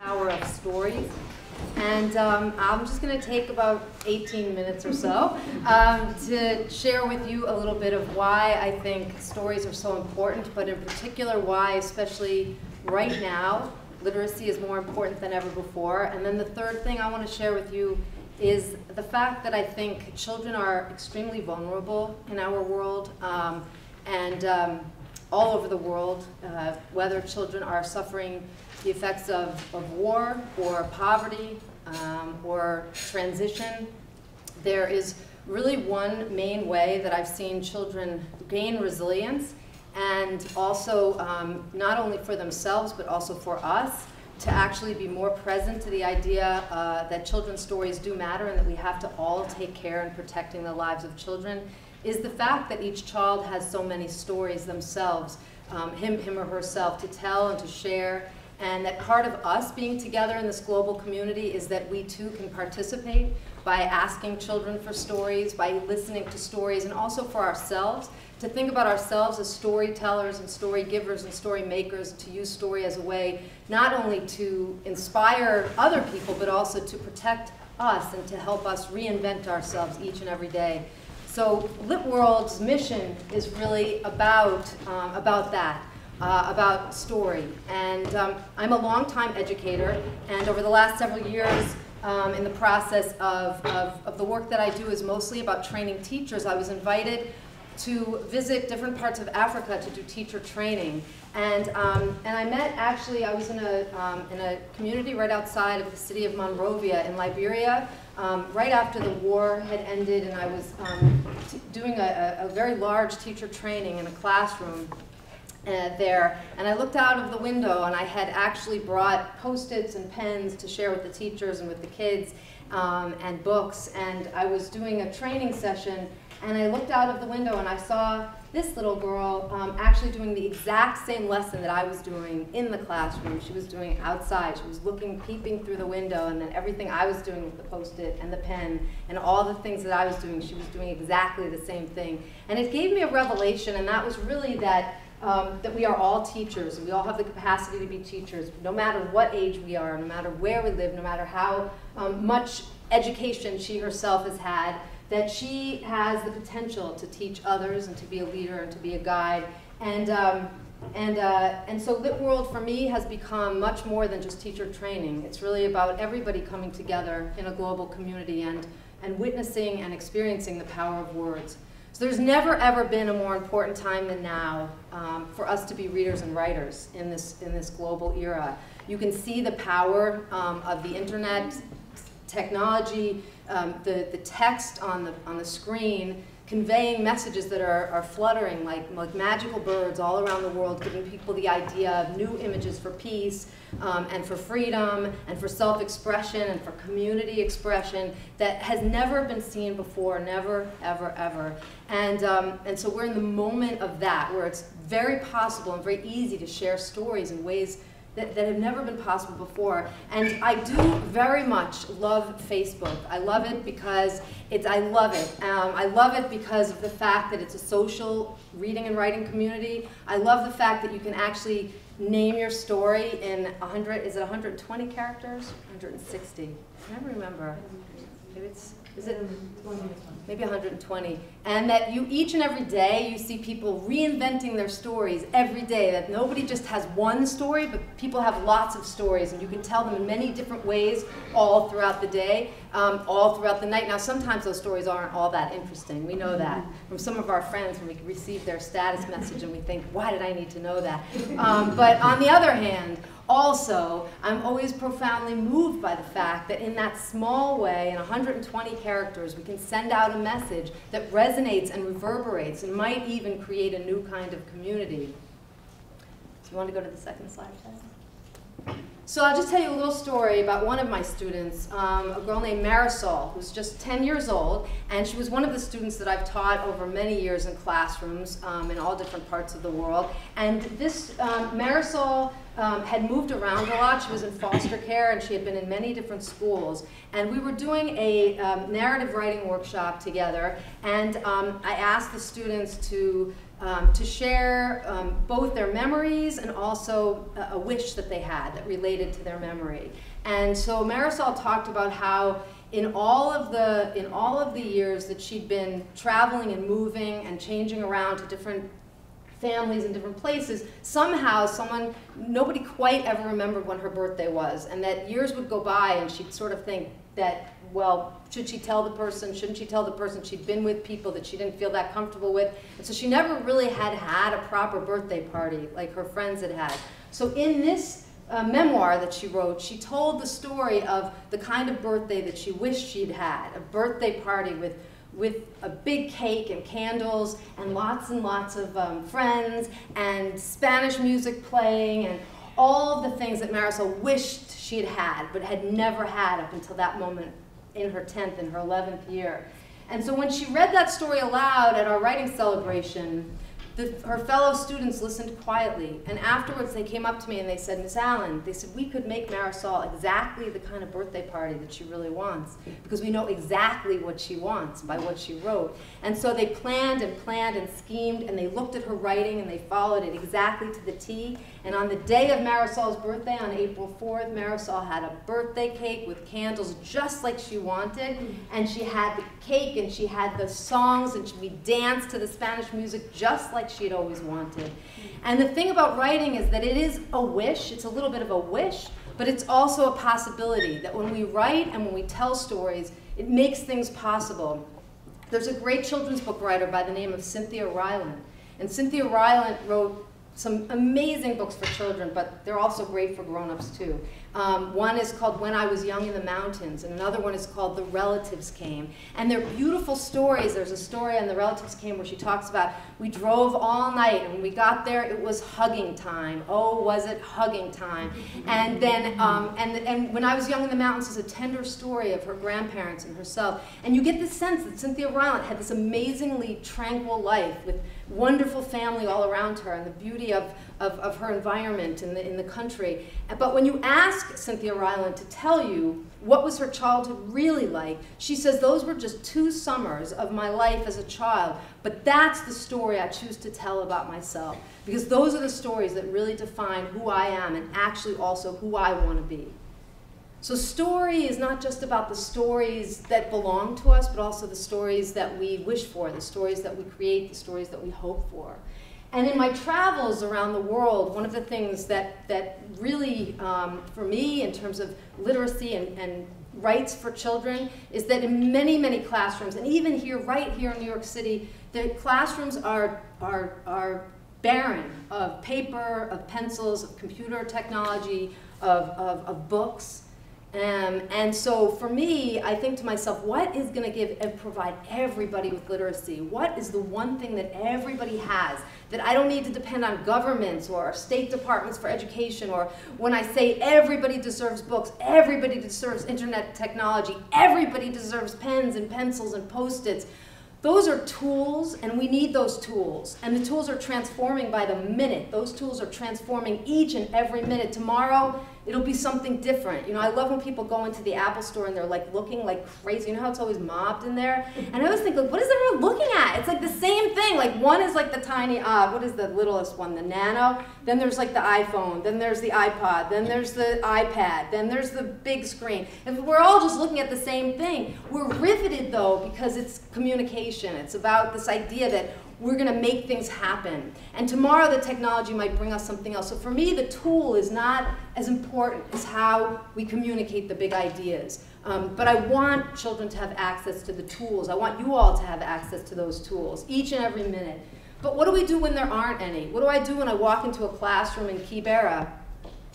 Power of stories. And I'm just going to take about 18 minutes or so to share with you a little bit of why I think stories are so important, but in particular why, especially right now, literacy is more important than ever before. And then the third thing I want to share with you is the fact that I think children are extremely vulnerable in our world and all over the world, whether children are suffering the effects of war or poverty or transition. There is really one main way that I've seen children gain resilience, and also not only for themselves but also for us, to actually be more present to the idea that children's stories do matter and that we have to all take care in protecting the lives of children, is the fact that each child has so many stories themselves, him or herself, to tell and to share. And that part of us being together in this global community is that we too can participate by asking children for stories, by listening to stories, and also for ourselves, to think about ourselves as storytellers and story givers and story makers, to use story as a way not only to inspire other people, but also to protect us and to help us reinvent ourselves each and every day. So Lit World's mission is really about that. About story. And I'm a longtime educator, and over the last several years in the process of the work that I do is mostly about training teachers. I was invited to visit different parts of Africa to do teacher training. And I met, actually, I was in a community right outside of the city of Monrovia in Liberia, right after the war had ended, and I was doing a very large teacher training in a classroom there, and I looked out of the window, and I had actually brought Post-its and pens to share with the teachers and with the kids, and books, and I was doing a training session, and I looked out of the window and I saw this little girl actually doing the exact same lesson that I was doing in the classroom. She was doing it outside. She was peeping through the window, and then everything I was doing with the Post-it and the pen and all the things that I was doing, she was doing exactly the same thing. And it gave me a revelation, and that was really that we are all teachers, and we all have the capacity to be teachers, no matter what age we are, no matter where we live, no matter how much education she herself has had, that she has the potential to teach others and to be a leader and to be a guide. And so Lit World for me has become much more than just teacher training. It's really about everybody coming together in a global community and witnessing and experiencing the power of words. So there's never ever been a more important time than now for us to be readers and writers in this global era. You can see the power of the internet, technology, the text on the screen, conveying messages that are fluttering like magical birds all around the world, giving people the idea of new images for peace and for freedom and for self-expression and for community expression that has never been seen before, never, ever, ever. And so we're in the moment of that, where it's very possible and very easy to share stories in ways that have never been possible before. And I do very much love Facebook. I love it because I love it because of the fact that it's a social reading and writing community. I love the fact that you can actually name your story in 120 characters? 160. I never remember. Maybe 120. And that each and every day you see people reinventing their stories every day, that nobody just has one story, but people have lots of stories, and you can tell them in many different ways all throughout the day, all throughout the night. Now sometimes those stories aren't all that interesting. We know that from some of our friends when we receive their status message and we think, why did I need to know that? But on the other hand, also, I'm always profoundly moved by the fact that in that small way, in 120 characters, we can send out a message that resonates and reverberates and might even create a new kind of community. So you want to go to the second slide, Chad? So I'll just tell you a little story about one of my students, a girl named Marisol, who's just 10 years old, and she was one of the students that I've taught over many years in classrooms in all different parts of the world. And this Marisol had moved around a lot. She was in foster care, and she had been in many different schools. And we were doing a narrative writing workshop together, and I asked the students to to share both their memories and also a wish that they had that related to their memory. And so Marisol talked about how in all of the years that she'd been traveling and moving and changing around to different families in different places, somehow nobody quite ever remembered when her birthday was, and that years would go by and she'd sort of think that, well, should she tell the person, shouldn't she tell the person? She'd been with people that she didn't feel that comfortable with, and so she never really had a proper birthday party like her friends had had. So in this memoir that she wrote, she told the story of the kind of birthday that she wished she'd had, a birthday party with a big cake and candles and lots of friends and Spanish music playing and all of the things that Marisol wished she'd had but had never had up until that moment in her 10th and her 11th year. And so when she read that story aloud at our writing celebration, her fellow students listened quietly, and afterwards they came up to me and they said, Miss Allyn, they said, we could make Marisol exactly the kind of birthday party that she really wants, because we know exactly what she wants by what she wrote. And so they planned and schemed, and they looked at her writing and they followed it exactly to the T. And on the day of Marisol's birthday, on April 4th, Marisol had a birthday cake with candles just like she wanted, and she had the cake and she had the songs, and we danced to the Spanish music just like she had always wanted. And the thing about writing is that it is a wish, it's a little bit of a wish, but it's also a possibility that when we write and when we tell stories, it makes things possible. There's a great children's book writer by the name of Cynthia Ryland, and Cynthia Ryland wrote some amazing books for children, but they're also great for grown-ups too. One is called When I Was Young in the Mountains, and another one is called The Relatives Came. And they're beautiful stories. There's a story on The Relatives Came where she talks about, we drove all night, and when we got there, it was hugging time. Oh, was it hugging time? And then, and When I Was Young in the Mountains is a tender story of her grandparents and herself. And you get the sense that Cynthia Ryland had this amazingly tranquil life with wonderful family all around her and the beauty of her environment in the country. But when you ask Cynthia Ryland to tell you what was her childhood really like, she says, those were just 2 summers of my life as a child, but that's the story I choose to tell about myself, because those are the stories that really define who I am and actually also who I want to be. So story is not just about the stories that belong to us, but also the stories that we wish for, the stories that we create, the stories that we hope for. And in my travels around the world, one of the things that really, for me, in terms of literacy and rights for children, is that in many, many classrooms, and even here, right here in New York City, the classrooms are barren of paper, of pencils, of computer technology, of books. And so for me, I think to myself, what is going to give and provide everybody with literacy? What is the one thing that everybody has that I don't need to depend on governments or state departments for education, or when I say everybody deserves books, everybody deserves internet technology, everybody deserves pens and pencils and Post-its. Those are tools, and we need those tools. And the tools are transforming by the minute. Those tools are transforming each and every minute. Tomorrow, it'll be something different. You know, I love when people go into the Apple store and they're like looking like crazy. You know how it's always mobbed in there? And I always think, like, what is everyone looking at? It's like the same thing. Like, one is like the tiny, what is the littlest one? The Nano. Then there's like the iPhone. Then there's the iPod. Then there's the iPad. Then there's the big screen. And we're all just looking at the same thing. We're riveted, though, because it's communication. It's about this idea that we're going to make things happen. And tomorrow the technology might bring us something else. So for me, the tool is not as important as how we communicate the big ideas. But I want children to have access to the tools. I want you all to have access to those tools each and every minute. But what do we do when there aren't any? What do I do when I walk into a classroom in Kibera,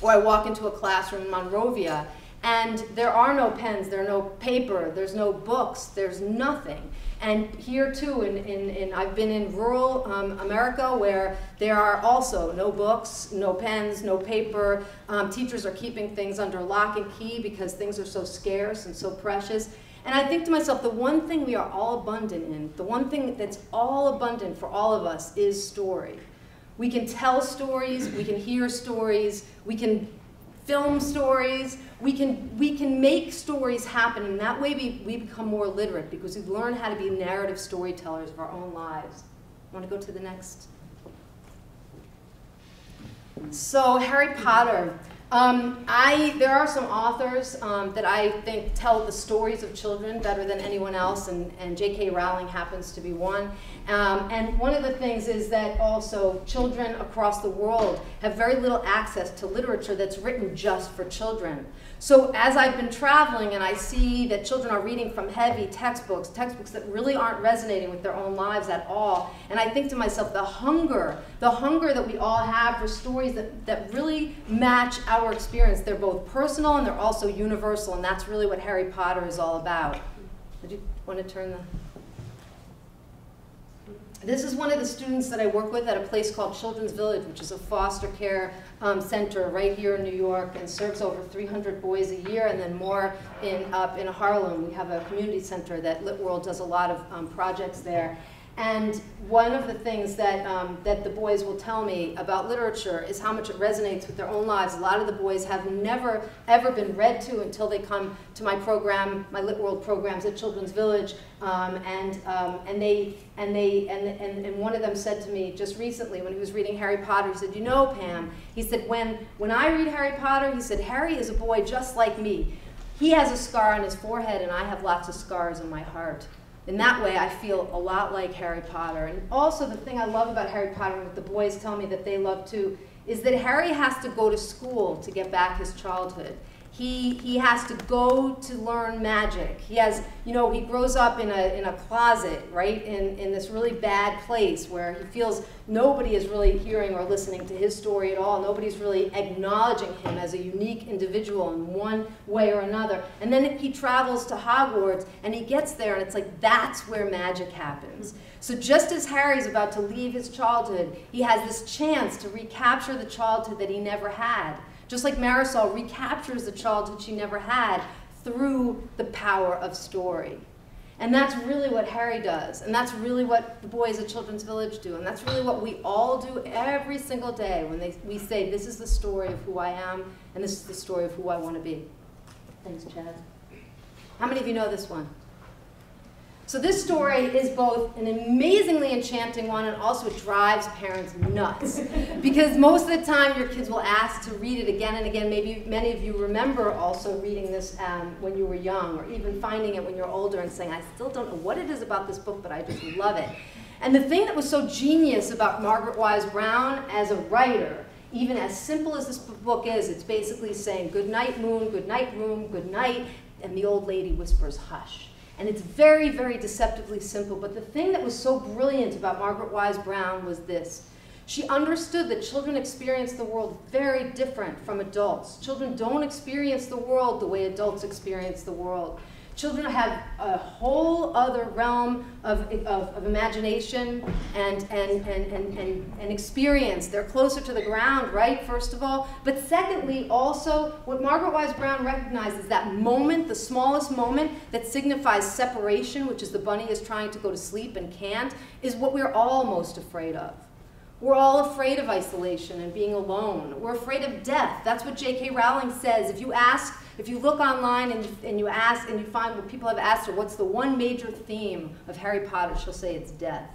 or I walk into a classroom in Monrovia, and there are no pens, there are no paper, there's no books, there's nothing? And here too, I've been in rural America where there are also no books, no pens, no paper. Teachers are keeping things under lock and key because things are so scarce and so precious. And I think to myself, the one thing we are all abundant in, the one thing that's all abundant for all of us is story. We can tell stories, we can hear stories, we can film stories, we can make stories happen, and that way we become more literate because we've learned how to be narrative storytellers of our own lives. Want to go to the next? So Harry Potter. There are some authors that I think tell the stories of children better than anyone else, and J.K. Rowling happens to be one. And one of the things is that also children across the world have very little access to literature that's written just for children. So as I've been traveling and I see that children are reading from heavy textbooks that really aren't resonating with their own lives at all, and I think to myself, the hunger that we all have for stories that really match our experience. They're both personal and they're also universal, and that's really what Harry Potter is all about. Did you want to turn the... This is one of the students that I work with at a place called Children's Village, which is a foster care center right here in New York, and serves over 300 boys a year, and then more up in Harlem. We have a community center that Lit World does a lot of projects there. And one of the things that the boys will tell me about literature is how much it resonates with their own lives. A lot of the boys have never, ever been read to until they come to my program, my Lit World programs at Children's Village. And one of them said to me just recently when he was reading Harry Potter, he said, "You know, Pam," he said, when I read Harry Potter, he said, "Harry is a boy just like me. He has a scar on his forehead and I have lots of scars in my heart. In that way, I feel a lot like Harry Potter." And also the thing I love about Harry Potter, and what the boys tell me that they love too, is that Harry has to go to school to get back his childhood. He has to go to learn magic. He has, you know, he grows up in a closet, right, in this really bad place where he feels nobody is really hearing or listening to his story at all. Nobody's really acknowledging him as a unique individual in one way or another. And then he travels to Hogwarts and he gets there and it's like that's where magic happens. So just as Harry's about to leave his childhood, he has this chance to recapture the childhood that he never had. Just like Marisol recaptures the childhood she never had through the power of story. And that's really what Harry does. And that's really what the boys at Children's Village do. And that's really what we all do every single day when we say, this is the story of who I am, and this is the story of who I want to be. Thanks, Chad. How many of you know this one? So this story is both an amazingly enchanting one and also it drives parents nuts. Because most of the time your kids will ask to read it again and again. Maybe many of you remember also reading this when you were young, or even finding it when you're older and saying, I still don't know what it is about this book, but I just love it. And the thing that was so genius about Margaret Wise Brown as a writer, even as simple as this book is, it's basically saying, "Goodnight moon, goodnight room, good night," and the old lady whispers, "Hush." And it's very, very deceptively simple. But the thing that was so brilliant about Margaret Wise Brown was this. She understood that children experience the world very different from adults. Children don't experience the world the way adults experience the world. Children have a whole other realm of imagination and experience. They're closer to the ground, right, first of all. But secondly, also, what Margaret Wise Brown recognized is that moment, the smallest moment that signifies separation, which is the bunny is trying to go to sleep and can't, is what we're all most afraid of. We're all afraid of isolation and being alone. We're afraid of death. That's what J.K. Rowling says. If you look online and you ask and you find what people have asked her, what's the one major theme of Harry Potter, she'll say it's death.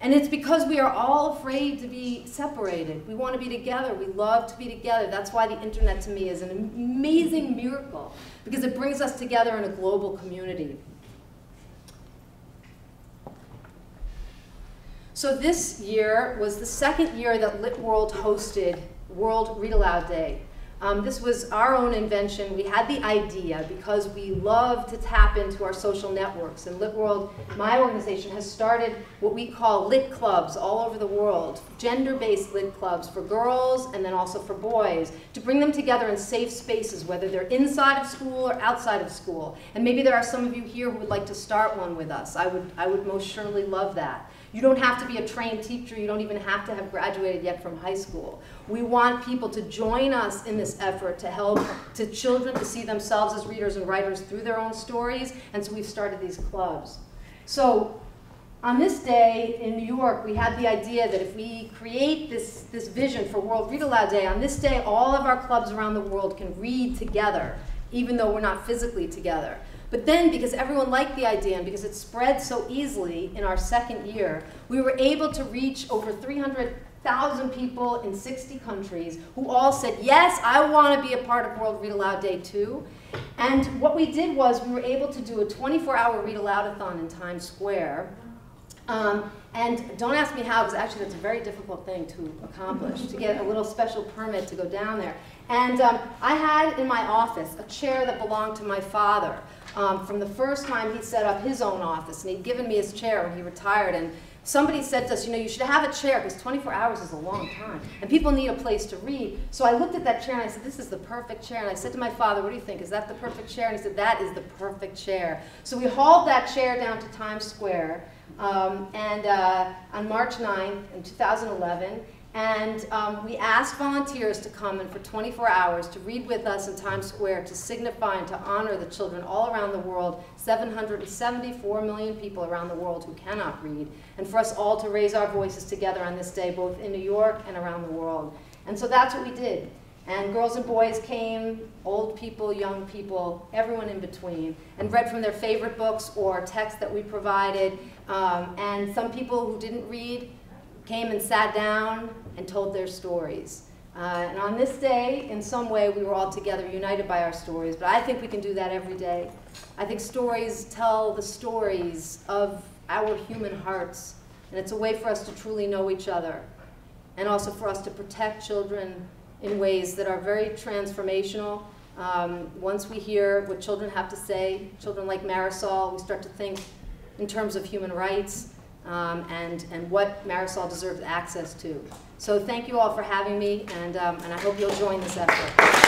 And it's because we are all afraid to be separated. We want to be together. We love to be together. That's why the internet to me is an amazing miracle, because it brings us together in a global community. So this year was the second year that Lit World hosted World Read Aloud Day. This was our own invention. We had the idea because we love to tap into our social networks. And Lit World, my organization, has started what we call lit clubs all over the world, gender-based lit clubs for girls and then also for boys, to bring them together in safe spaces, whether they're inside of school or outside of school. And maybe there are some of you here who would like to start one with us. I would most surely love that. You don't have to be a trained teacher. You don't even have to have graduated yet from high school. We want people to join us in this effort to help to children to see themselves as readers and writers through their own stories, and so we've started these clubs. So on this day in New York, we had the idea that if we create this vision for World Read Aloud Day, on this day all of our clubs around the world can read together, even though we're not physically together. But then, because everyone liked the idea and because it spread so easily in our second year, we were able to reach over 300,000 people in 60 countries who all said, yes, I want to be a part of World Read Aloud Day 2. And what we did was we were able to do a 24-hour Read Aloud-a-thon in Times Square. And don't ask me how, because actually that's a very difficult thing to accomplish, to get a little special permit to go down there. And I had in my office a chair that belonged to my father from the first time he set up his own office. And he'd given me his chair when he retired. And somebody said to us, you know, you should have a chair, because 24 hours is a long time. And people need a place to read. So I looked at that chair and I said, this is the perfect chair. And I said to my father, what do you think? Is that the perfect chair? And he said, that is the perfect chair. So we hauled that chair down to Times Square. On March 9th in 2011, and we asked volunteers to come in for 24 hours to read with us in Times Square to signify and to honor the children all around the world, 774 million people around the world who cannot read, and for us all to raise our voices together on this day, both in New York and around the world. And so that's what we did. And girls and boys came, old people, young people, everyone in between, and read from their favorite books or texts that we provided. And some people who didn't read came and sat down and told their stories. And on this day, in some way, we were all together, united by our stories. But I think we can do that every day. I think stories tell the stories of our human hearts. And it's a way for us to truly know each other. And also for us to protect children in ways that are very transformational. Once we hear what children have to say, children like Marisol, we start to think in terms of human rights and what Marisol deserves access to. So thank you all for having me, and I hope you'll join this effort.